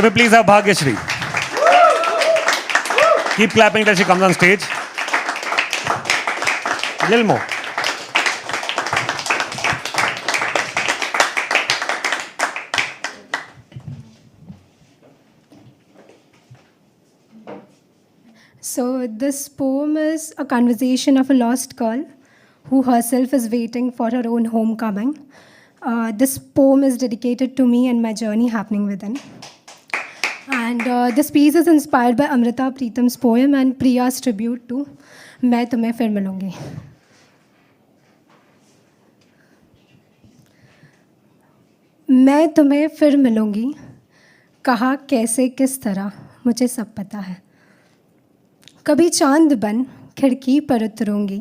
Can we please have Bhagyashree? Keep clapping till she comes on stage. Little more. So this poem is a conversation of a lost girl who herself is waiting for her own homecoming. This poem is dedicated to me and my journey happening within. And this piece is inspired by Amrita Pritam's poem and Priya's tribute to मैं तुम्हें फिर मिलूंगी. मैं तुम्हें फिर मिलूंगी, कहा कैसे किस तरह मुझे सब पता है. कभी चांद बन खिड़की पर उतरूंगी,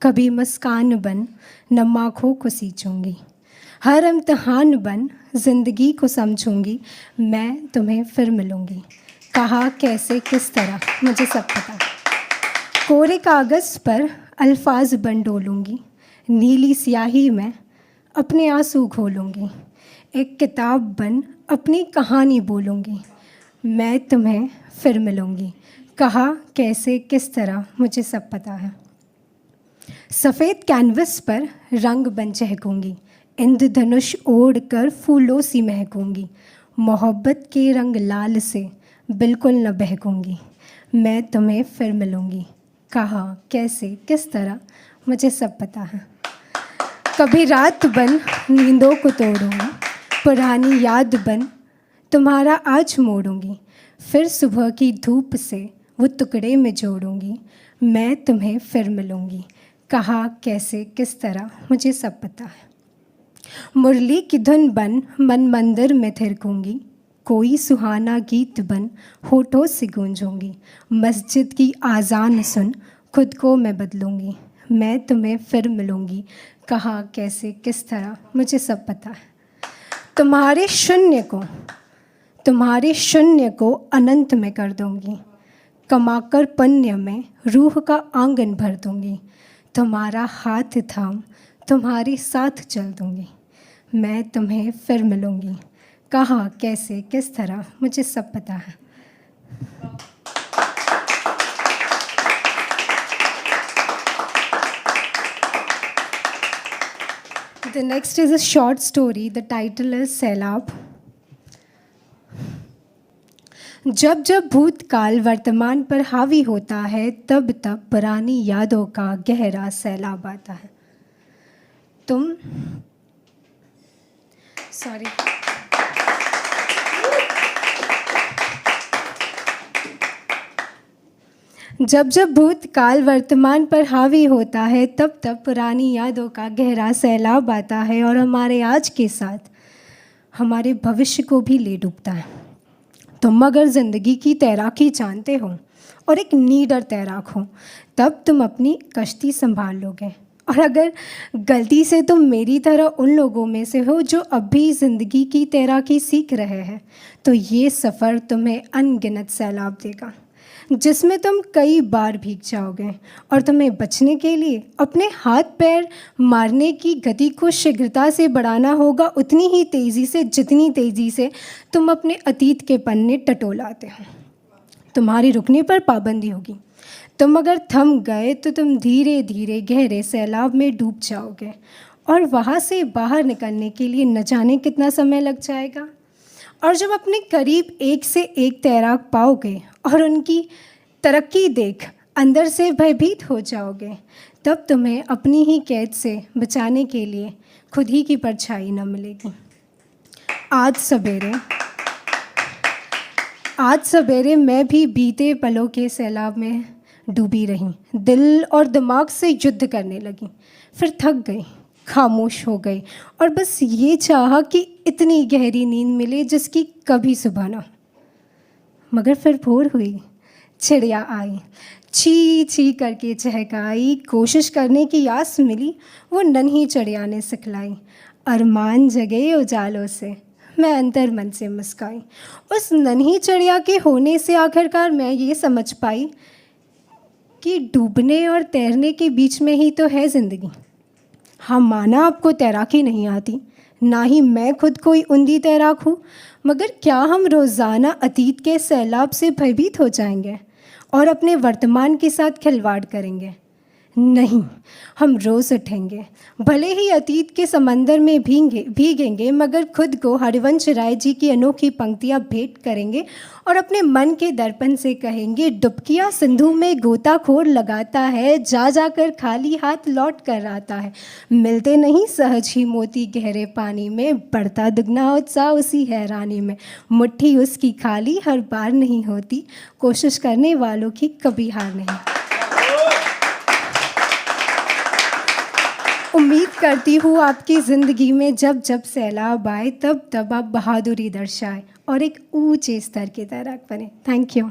कभी मुस्कान बन नम आँखों को सींचूंगी, हर इम्तिहान बन ज़िंदगी को समझूंगी. मैं तुम्हें फिर मिलूंगी, कहा कैसे किस तरह मुझे सब पता. कोरे कागज़ पर अल्फाज बन डोलूंगी, नीली स्याही में अपने आंसू घोलूंगी, एक किताब बन अपनी कहानी बोलूंगी. मैं तुम्हें फिर मिलूंगी, कहा कैसे किस तरह मुझे सब पता है. सफ़ेद कैनवस पर रंग बन चहकूंगी, इंद्रधनुष ओढ़ कर फूलों सी महकूंगी, मोहब्बत के रंग लाल से बिल्कुल न बहकूंगी. मैं तुम्हें फिर मिलूंगी, कहा कैसे किस तरह मुझे सब पता है. कभी रात बन नींदों को तोड़ूंगी, पुरानी याद बन तुम्हारा आज मोड़ूंगी, फिर सुबह की धूप से वो टुकड़े में जोड़ूंगी. मैं तुम्हें फिर मिलूंगी, कहा कैसे किस तरह मुझे सब पता है. मुरली की धुन बन मन मंदिर में थिरकूंगी, कोई सुहाना गीत बन होठों से गूंजूंगी, मस्जिद की आज़ान सुन खुद को मैं बदलूंगी. मैं तुम्हें फिर मिलूंगी, कहा कैसे किस तरह मुझे सब पता है. तुम्हारे शून्य को अनंत में कर दूंगी, कमाकर पुण्य में रूह का आंगन भर दूंगी, तुम्हारा हाथ थाम तुम्हारे साथ चल दूंगी. मैं तुम्हें फिर मिलूंगी, कहा कैसे किस तरह मुझे सब पता है. The next is a short story. The title is सैलाब. जब जब भूतकाल वर्तमान पर हावी होता है, तब तब पुरानी यादों का गहरा सैलाब आता है. जब जब भूतकाल वर्तमान पर हावी होता है, तब तब पुरानी यादों का गहरा सैलाब आता है और हमारे आज के साथ हमारे भविष्य को भी ले डूबता है. तुम अगर ज़िंदगी की तैराकी जानते हो और एक नीडर तैराक हो, तब तुम अपनी कश्ती संभाल लोगे. और अगर गलती से तुम मेरी तरह उन लोगों में से हो जो अभी ज़िंदगी की तैराकी सीख रहे हैं, तो ये सफ़र तुम्हें अनगिनत सैलाब देगा, जिसमें तुम कई बार भीग जाओगे. और तुम्हें बचने के लिए अपने हाथ पैर मारने की गति को शीघ्रता से बढ़ाना होगा, उतनी ही तेज़ी से जितनी तेज़ी से तुम अपने अतीत के पन्ने टटोलाते हो. तुम्हारी रुकने पर पाबंदी होगी. तुम अगर थम गए तो तुम धीरे धीरे गहरे सैलाब में डूब जाओगे और वहाँ से बाहर निकलने के लिए न जाने कितना समय लग जाएगा. और जब अपने करीब एक से एक तैराक पाओगे और उनकी तरक्की देख अंदर से भयभीत हो जाओगे, तब तुम्हें अपनी ही कैद से बचाने के लिए खुद ही की परछाई न मिलेगी. आज सवेरे मैं भी बीते पलों के सैलाब में डूबी रही, दिल और दिमाग से युद्ध करने लगी, फिर थक गई, खामोश हो गई और बस ये चाहा कि इतनी गहरी नींद मिले जिसकी कभी सुबह ना. मगर फिर भोर हुई, चिड़िया आई, ची ची करके चहकाई, कोशिश करने की आस मिली, वो नन्ही चिड़िया ने सिखलाई. अरमान जगे उजालों से मैं अंतर मन से मुस्काई. उस नन्ही चिड़िया के होने से आखिरकार मैं ये समझ पाई कि डूबने और तैरने के बीच में ही तो है ज़िंदगी. हाँ, माना आपको तैराकी नहीं आती, ना ही मैं खुद कोई उंधी तैराक हूँ, मगर क्या हम रोज़ाना अतीत के सैलाब से भयभीत हो जाएंगे और अपने वर्तमान के साथ खिलवाड़ करेंगे? नहीं, हम रोज़ उठेंगे, भले ही अतीत के समंदर में भीगेंगे, मगर खुद को हरिवंश राय जी की अनोखी पंक्तियाँ भेंट करेंगे और अपने मन के दर्पण से कहेंगे, डुबकियाँ सिंधु में गोताखोर लगाता है, जा जाकर खाली हाथ लौट कर आता है। मिलते नहीं सहज ही मोती गहरे पानी में, बढ़ता दुगना उत्साह उसी हैरानी में। मुट्ठी उसकी खाली हर बार नहीं होती, कोशिश करने वालों की कभी हार नहीं। उम्मीद करती हूँ आपकी ज़िंदगी में जब जब सैलाब आए तब तब आप बहादुरी दर्शाएं और एक ऊंचे स्तर के तैराक बने। Thank you.